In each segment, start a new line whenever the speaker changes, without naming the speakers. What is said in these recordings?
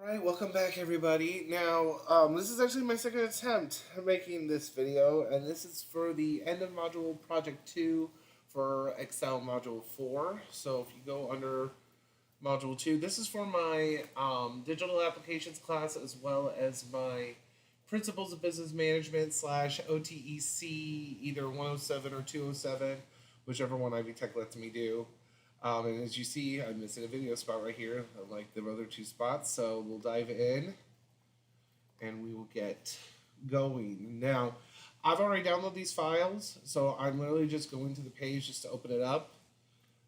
Alright, welcome back everybody. Now, this is actually my second attempt at making this video, and this is for the end of module project 2 for Excel module 4. So if you go under module 2, this is for my digital applications class as well as my principles of business management / OTEC, either 107 or 207, whichever one Ivy Tech lets me do. And as you see, I'm missing a video spot right here, like the other two spots. So we'll dive in and we will get going. Now, I've already downloaded these files, so I'm literally just going to the page just to open it up.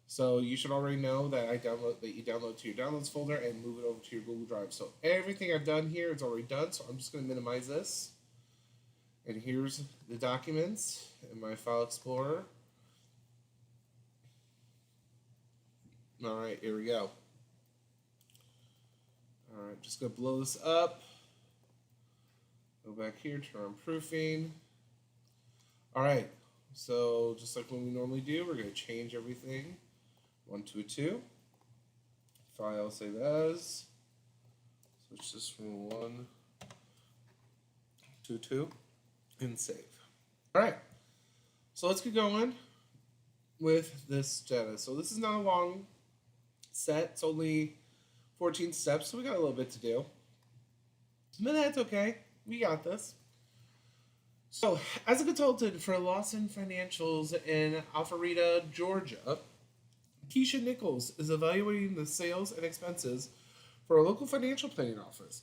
So you should already know that you download to your downloads folder and move it over to your Google Drive. So everything I've done here is already done, so I'm just going to minimize this. And here's the documents in my file explorer. All right, here we go. All right, just gonna blow this up. Go back here, turn on proofing. All right, so just like when we normally do, we're gonna change everything 1 to a 2. File, save as. Switch this from 1 to a 2 and save. All right, so let's get going with this data. So this is not a long set. It's only 14 steps, so we got a little bit to do. But that's okay. We got this. So, as a consultant for Lawson Financials in Alpharetta, Georgia, Keisha Nichols is evaluating the sales and expenses for a local financial planning office.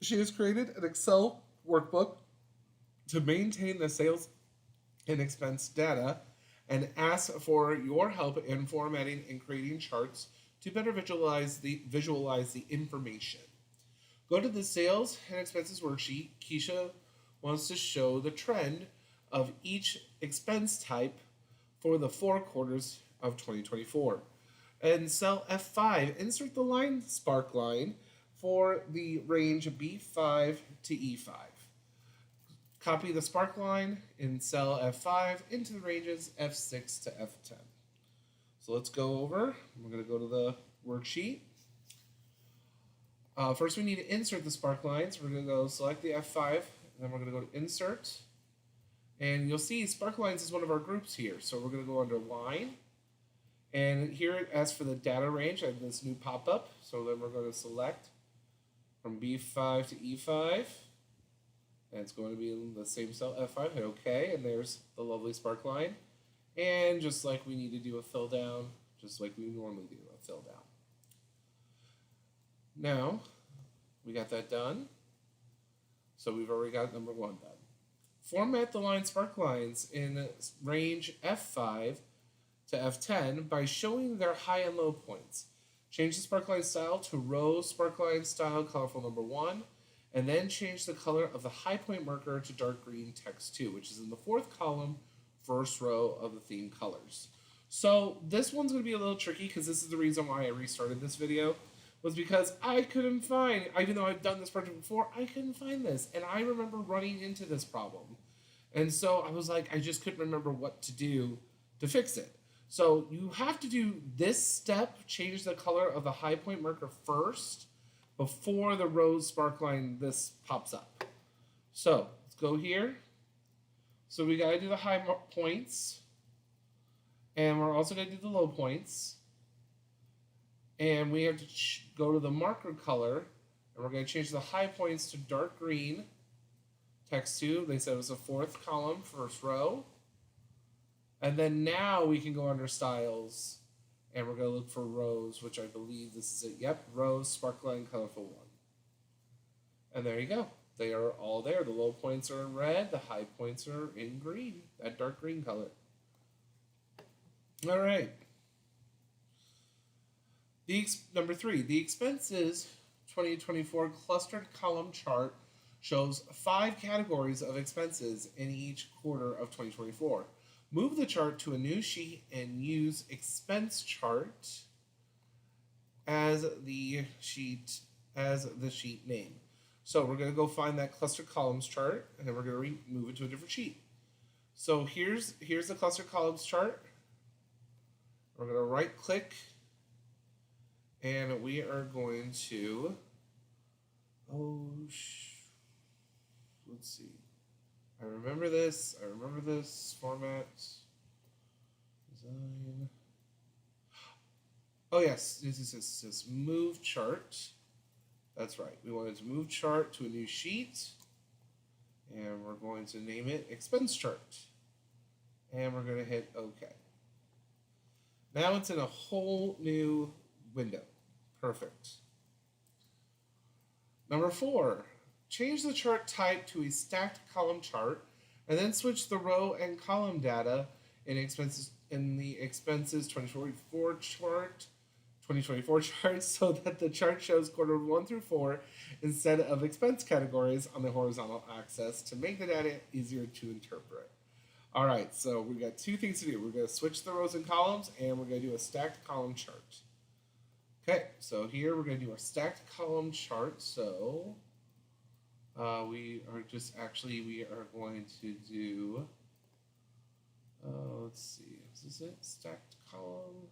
She has created an Excel workbook to maintain the sales and expense data and asks for your help in formatting and creating charts to better visualize the information. Go to the sales and expenses worksheet. Keisha wants to show the trend of each expense type for the 4 quarters of 2024. In cell F5, insert the line spark line for the range B5 to E5. Copy the spark line in cell F5 into the ranges F6 to F10. So let's go over. We're going to go to the worksheet. First, we need to insert the spark lines. We're going to go select the F5, and then we're going to go to Insert. And you'll see spark lines is one of our groups here. So we're going to go under Line. And here it asks for the data range. I have this new pop-up. So then we're going to select from B5 to E5. And it's going to be in the same cell F5. Hit OK, and there's the lovely spark line. And just like we need to do a fill down, just like we normally do a fill down. Now, we got that done. So we've already got number 1 done. Format the line spark lines in range F5 to F10 by showing their high and low points. Change the spark line style to row spark line style colorful number 1, and then change the color of the high point marker to dark green text 2, which is in the 4th column, 1st row of the theme colors. So this one's going to be a little tricky because this is the reason why I restarted this video, was because I couldn't find, even though I've done this project before, I couldn't find this. And I remember running into this problem. And so I was like, I just couldn't remember what to do to fix it. So you have to do this step, change the color of the high point marker first, before the rose sparkline this pops up. So let's go here. So we got to do the high points, and we're also going to do the low points. And we have to go to the marker color, and we're going to change the high points to dark green, text 2. They said it was the 4th column, 1st row. And then now we can go under styles, and we're going to look for rows, which I believe this is it. Yep, rows, sparkline, colorful 1. And there you go. They are all there. The low points are in red. The high points are in green, that dark green color. All right. Number 3, the expenses 2024 clustered column chart shows 5 categories of expenses in each quarter of 2024. Move the chart to a new sheet and use expense chart as the sheet name. So we're going to go find that cluster columns chart, and then we're going to move it to a different sheet. So here's the cluster columns chart. We're going to right click, and we are going to Oh, let's see. I remember this. I remember this format. Design. Oh, yes. This is move chart. That's right. We wanted to move chart to a new sheet. And we're going to name it expense chart. And we're going to hit OK. Now it's in a whole new window. Perfect. Number 4, change the chart type to a stacked column chart, and then switch the row and column data in the expenses 2024 chart so that the chart shows quarter 1 through 4 instead of expense categories on the horizontal axis to make the data easier to interpret. All right, so we got 2 things to do. We're going to switch the rows and columns, and we're going to do a stacked column chart. Okay, so here we're going to do our stacked column chart. So we are going to do, let's see, is this it? Stacked column.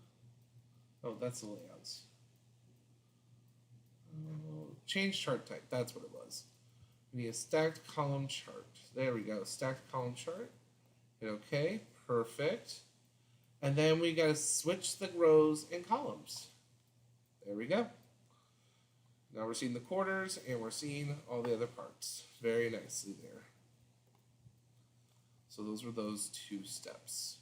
Oh, that's the layouts. Change chart type, that's what it was. We need a stacked column chart. There we go, stacked column chart. Hit OK, perfect. And then we got to switch the rows and columns. There we go. Now we're seeing the quarters and we're seeing all the other parts very nicely there. So those were those 2 steps.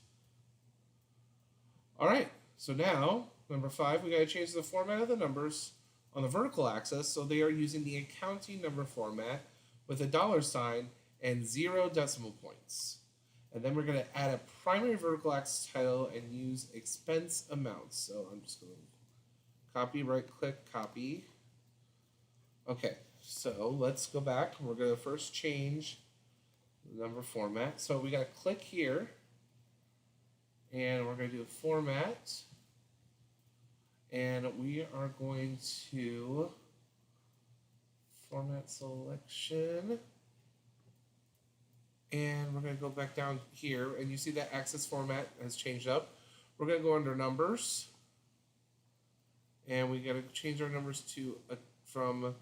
All right, so now, number 5, we got to change the format of the numbers on the vertical axis so they are using the accounting number format with a $ and 0 decimal points. And then we're going to add a primary vertical axis title and use expense amounts. So I'm just going to copy, right click, copy. Okay, so let's go back. We're going to first change the number format. So we got to click here, and we're going to do a format, and we are going to format selection, and we're going to go back down here, and you see that axis format has changed up. We're going to go under numbers. And we got to change our numbers to from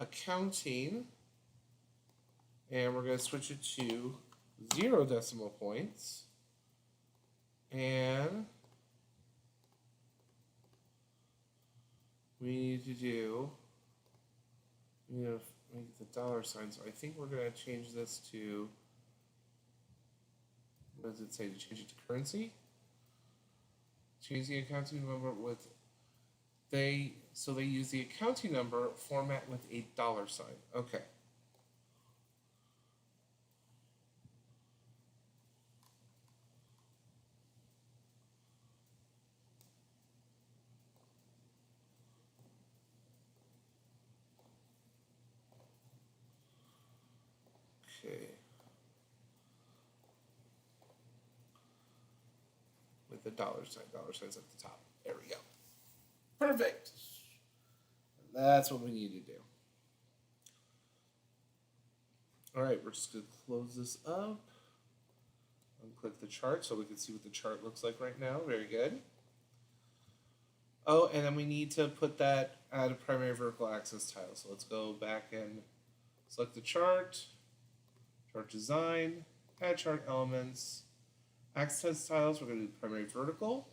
accounting, and we're going to switch it to 0 decimal points, and we need to make the $. So I think we're going to change this to, what does it say, to change it to currency? Change the accounting number with they use the accounting number format with a $. Okay. Okay. With the $. $'s at the top. There we go. Perfect. That's what we need to do. All right, we're just going to close this up. Unclick the chart so we can see what the chart looks like right now. Very good. Oh, and then we need to add a primary vertical axis title. So let's go back and select the chart, chart design, add chart elements, axis tiles. We're going to do primary vertical.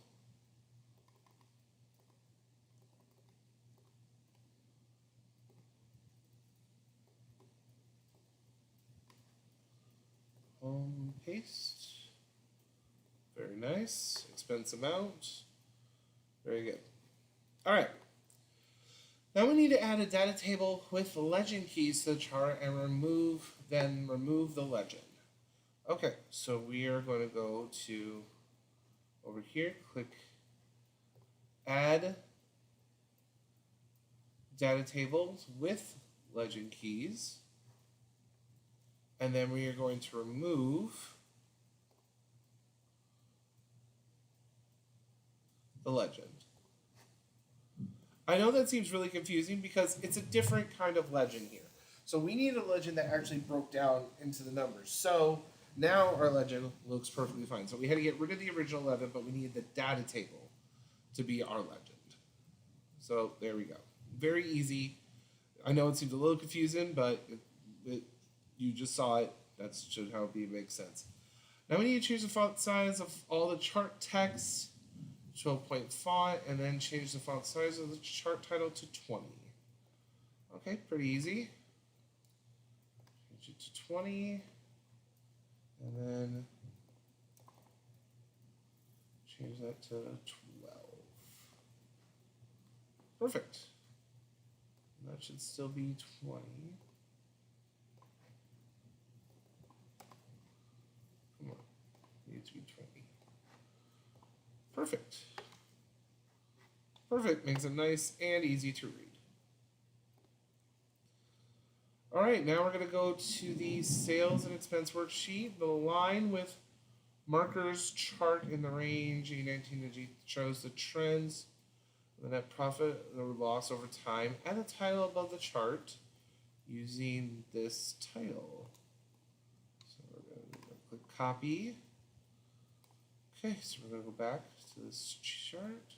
Paste. Very nice. Expense amount. Very good. All right. Now we need to add a data table with legend keys to the chart and remove the legend. Okay, so we are going to go to over here, click Add Data Tables with Legend Keys. And then we are going to remove the legend. I know that seems really confusing because it's a different kind of legend here. So we need a legend that actually broke down into the numbers. So now our legend looks perfectly fine. So we had to get rid of the original 11, but we needed the data table to be our legend. So there we go. Very easy. I know it seems a little confusing, but you just saw it. That should how it makes sense. Now we need to change the font size of all the chart text, 12-point font, and then change the font size of the chart title to 20. Okay, pretty easy. Change it to 20, and then change that to 12. Perfect. And that should still be 20. Come on, it needs to be 20. Perfect. Perfect, makes it nice and easy to read. All right, now we're going to go to the sales and expense worksheet. The line with markers chart in the range E19 to G shows the trends, the net profit, the loss over time, and the title above the chart using this title. So we're going to click copy. Okay, so we're going to go back to this chart,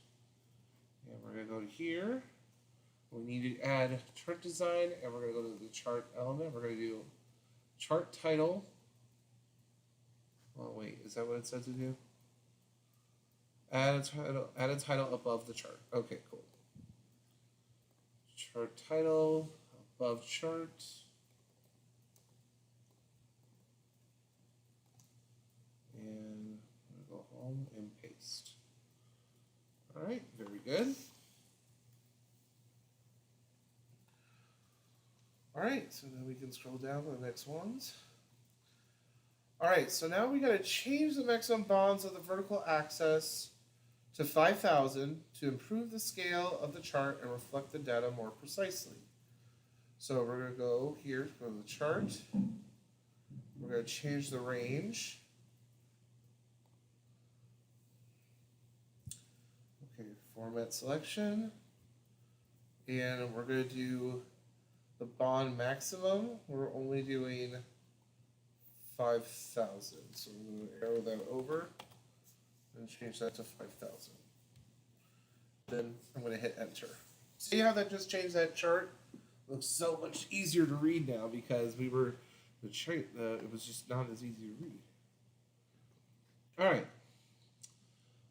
and we're going to go to here. We need to add chart design, and we're going to go to the chart element. We're going to do chart title. Oh wait, is that what it said to do? Add a title above the chart. Okay, cool. Chart title above chart. And I'm going to go home and paste. All right, very good. All right, so now we can scroll down to the next ones. All right, so now we got to change the maximum bounds of the vertical axis to 5,000 to improve the scale of the chart and reflect the data more precisely. So we're going to go here, go to the chart. We're going to change the range. Okay, format selection. And we're going to do the bond maximum. We're only doing 5,000. So we're going to arrow that over and change that to 5,000. Then I'm going to hit enter. See how that just changed that chart? Looks so much easier to read now because it was just not as easy to read. All right.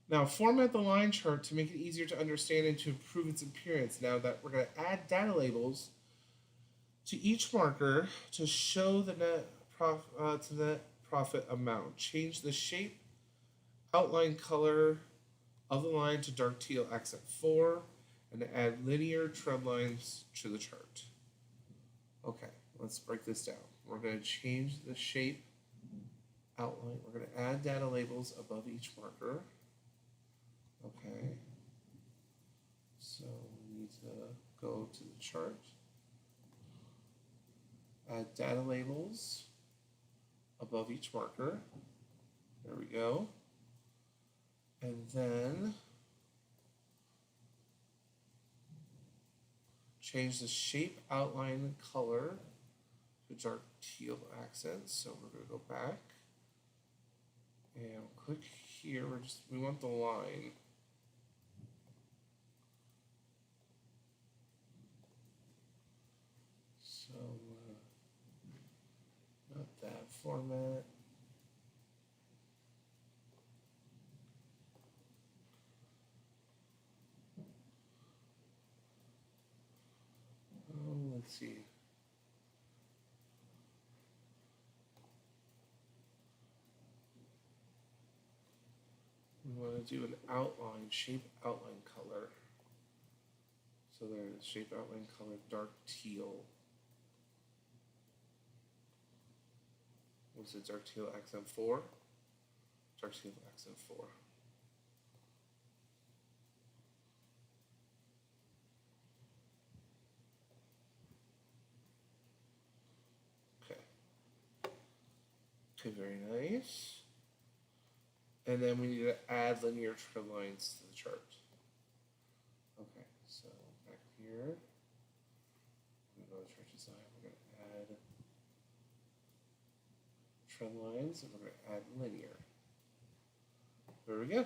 Now format the line chart to make it easier to understand and to improve its appearance. Now that we're going to add data labels to each marker to show the net profit amount. Change the shape, outline color of the line to dark teal accent 4, and add linear trend lines to the chart. Okay, let's break this down. We're going to change the shape, outline. We're going to add data labels above each marker. Okay, so we need to go to the chart. Add data labels above each marker. There we go. And then change the shape, outline, and color to dark teal accents. So we're going to go back and click here. We want the line. So not that format. Let's see. We want to do an outline, shape outline color. So there's shape outline color, dark teal. What's it, dark teal accent 4? Dark teal accent 4. Okay, very nice. And then we need to add linear trend lines to the chart. Okay, so back here, we go to chart design. We're going to add trend lines, and we're going to add linear. There we go.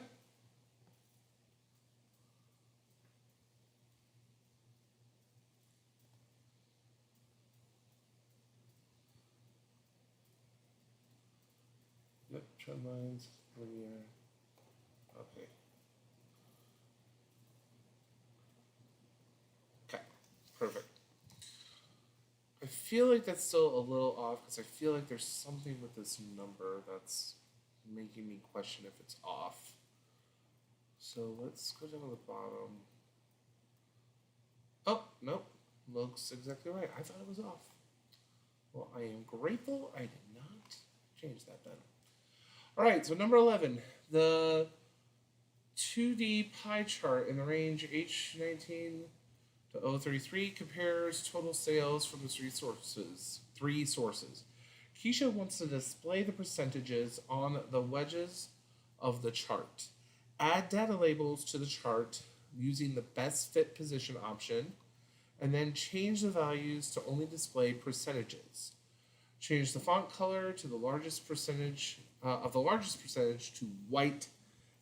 trend lines, linear. Okay. Okay, perfect. I feel like that's still a little off because I feel like there's something with this number that's making me question if it's off. So let's go down to the bottom. Oh, nope. Looks exactly right. I thought it was off. Well, I am grateful I did not change that then. All right, so number 11. The 2D pie chart in the range H19 to O33 compares total sales from the three sources. Keisha wants to display the percentages on the wedges of the chart. Add data labels to the chart using the best fit position option, and then change the values to only display percentages. Change the font color to the largest percentage to white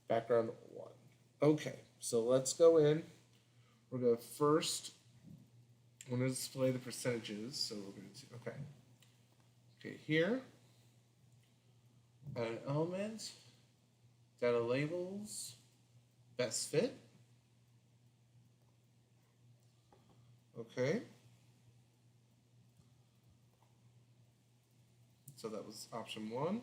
background 1. Okay, so let's go in. We're going to first, we're going to display the percentages. So we're going to, okay, here, add an element, data labels, best fit. Okay. So that was option 1.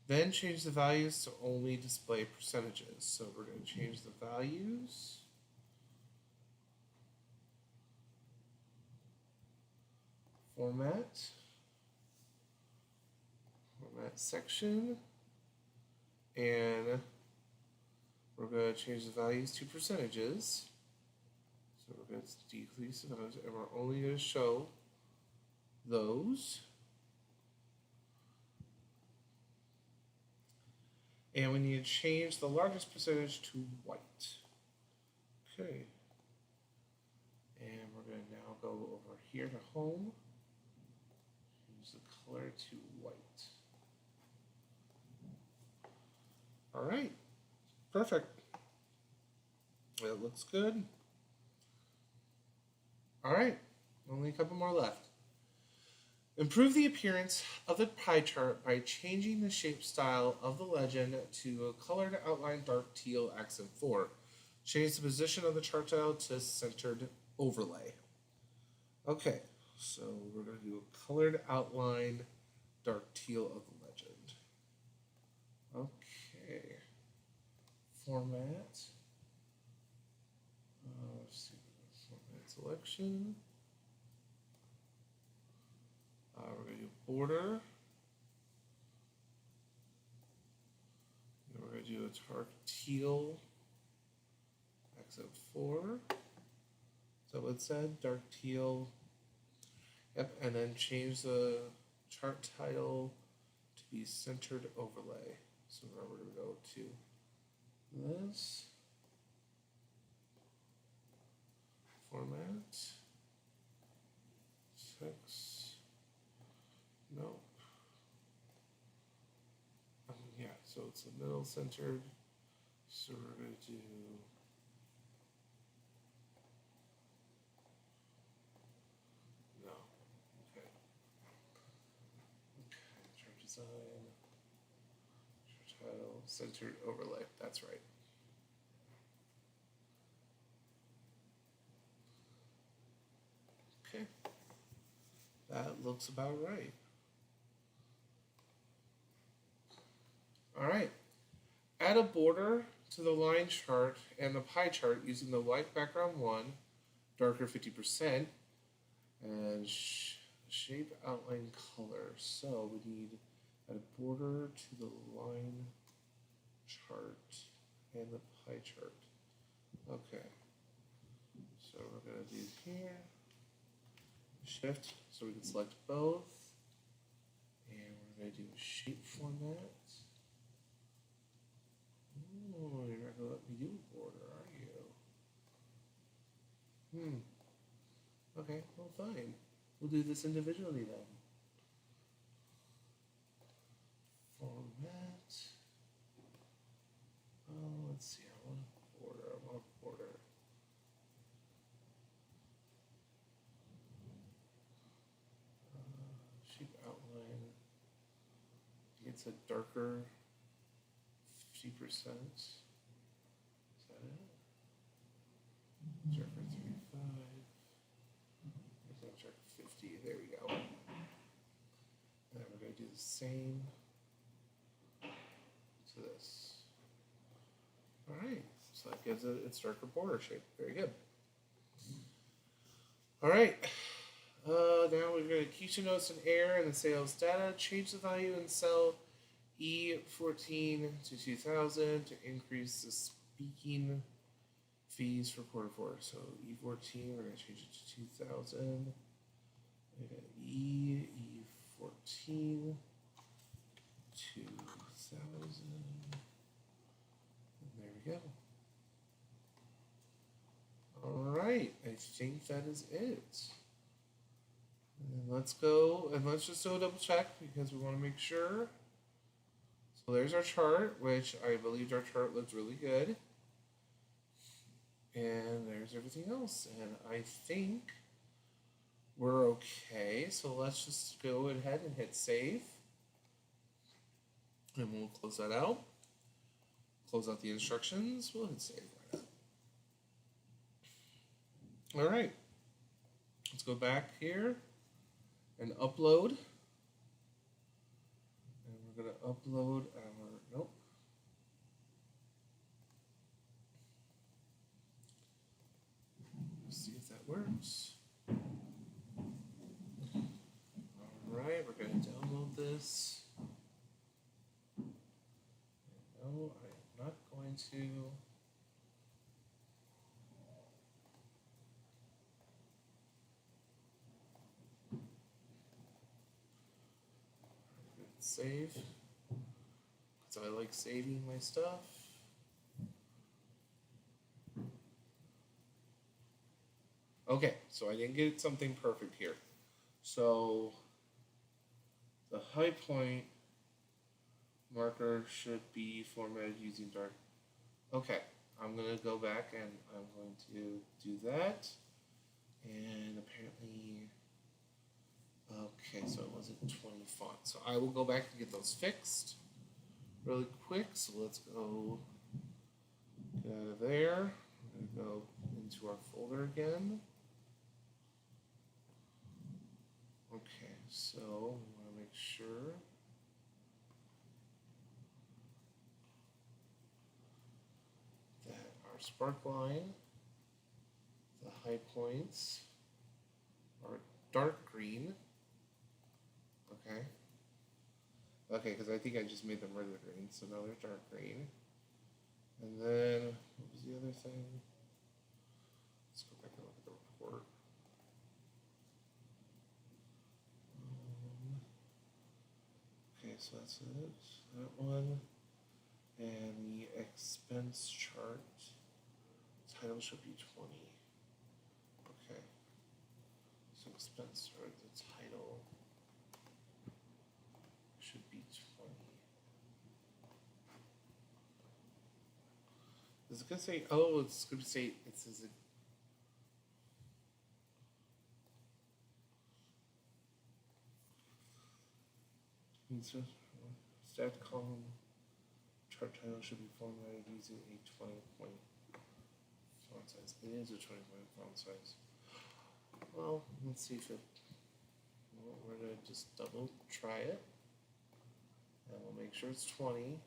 Then change the values to only display percentages. So we're going to change the values. Format section. And we're going to change the values to percentages. So we're going to decrease the values, and we're only going to show those. And we need to change the largest percentage to white. Okay. And we're going to now go over here to home. Use the color to white. All right. Perfect. It looks good. All right. Only a couple more left. Improve the appearance of the pie chart by changing the shape style of the legend to a colored outline dark teal accent 4. Change the position of the chart tile to centered overlay. Okay, so we're going to do a colored outline dark teal of the legend. Okay. Format. Let's see. Format selection. We're going to do border. Then we're going to do a dark teal accent 4. So it said dark teal. Yep, and then change the chart title to be centered overlay. So now we're going to go to this. Format. Text. Nope. Yeah, so it's a middle centered. So we're going to do no. Okay. Chart design. Chart title. Centered overlay. That's right. Okay. That looks about right. All right. Add a border to the line chart and the pie chart using the white background 1, darker 50%, and shape outline color. So we need add a border to the line chart and the pie chart. Okay. So we're going to do here, shift, so we can select both. And we're going to do shape format. Oh, you're not going to let me do a border, are you? Okay, well, fine. We'll do this individually then. Format. Oh, let's see. I want a border. Shape outline. it's a darker 50%. Is that it? Darker 35. I think darker 50. There we go. And then we're going to do the same to this. Alright, so that gives it its darker border shape. Very good. Alright, now we're going to Keisha notes and error in the sales data. Change the value in cell E14 to 2000 to increase the speaking fees for quarter 4. So E14, we're going to change it to 2000. E14, 2000. And there we go. Alright, I think that is it. And let's go and let's just do a double check because we want to make sure. So there's our chart, which I believe our chart looks really good. And there's everything else. And I think we're okay. So let's just go ahead and hit save. And we'll close that out. Close out the instructions. We'll hit save right now. Alright. Let's go back here and upload. And we're going to upload our, nope. Let's see if that works. Alright, we're going to download this. No, I am not going to. Save. So I like saving my stuff. Okay, so I didn't get something perfect here. So the high point marker should be formatted using dark. Okay, I'm going to go back and I'm going to do that. And apparently, okay, so it wasn't 20 font. So I will go back and get those fixed really quick. So let's go get out of there. I'm going to go into our folder again. Okay, so we want to make sure that our spark line, the high points, are dark green. Okay. Okay, because I think I just made them regular green, so now they're dark green. And then, what was the other thing? Let's go back and look at the report. Okay, so that's it. That one. And the expense chart. Title should be 20. Okay. So expense chart, the title should be 20. Is it going to say, oh, it's going to say, it says it. Stat column chart title should be formatted using a 20-point font size. It is a 20-point font size. Well, let's see if it. Well, we're going to just double try it. And we'll make sure it's 20.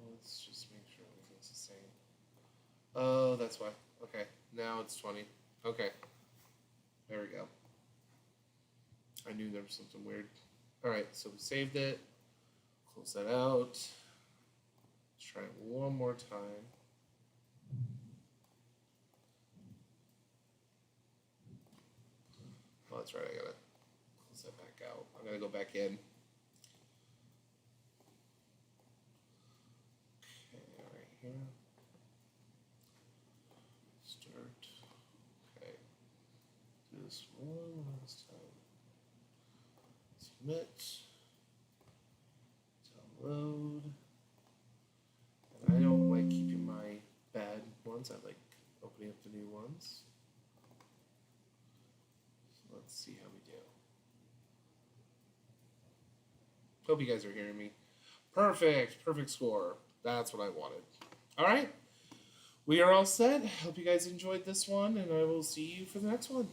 Let's just make sure everything's the same. Oh, that's why. Okay, now it's 20. Okay. There we go. I knew there was something weird. Alright, so we saved it. Close that out. Let's try it one more time. Oh, that's right, I gotta close that back out. I'm gonna go back in. Okay, right here. Start. Okay. Do this one last time. Submit. Download. And I don't like keeping my bad ones. I like opening up the new ones. So let's see how we do. Hope you guys are hearing me. Perfect. Perfect score. That's what I wanted. All right. We are all set. Hope you guys enjoyed this one, and I will see you for the next one.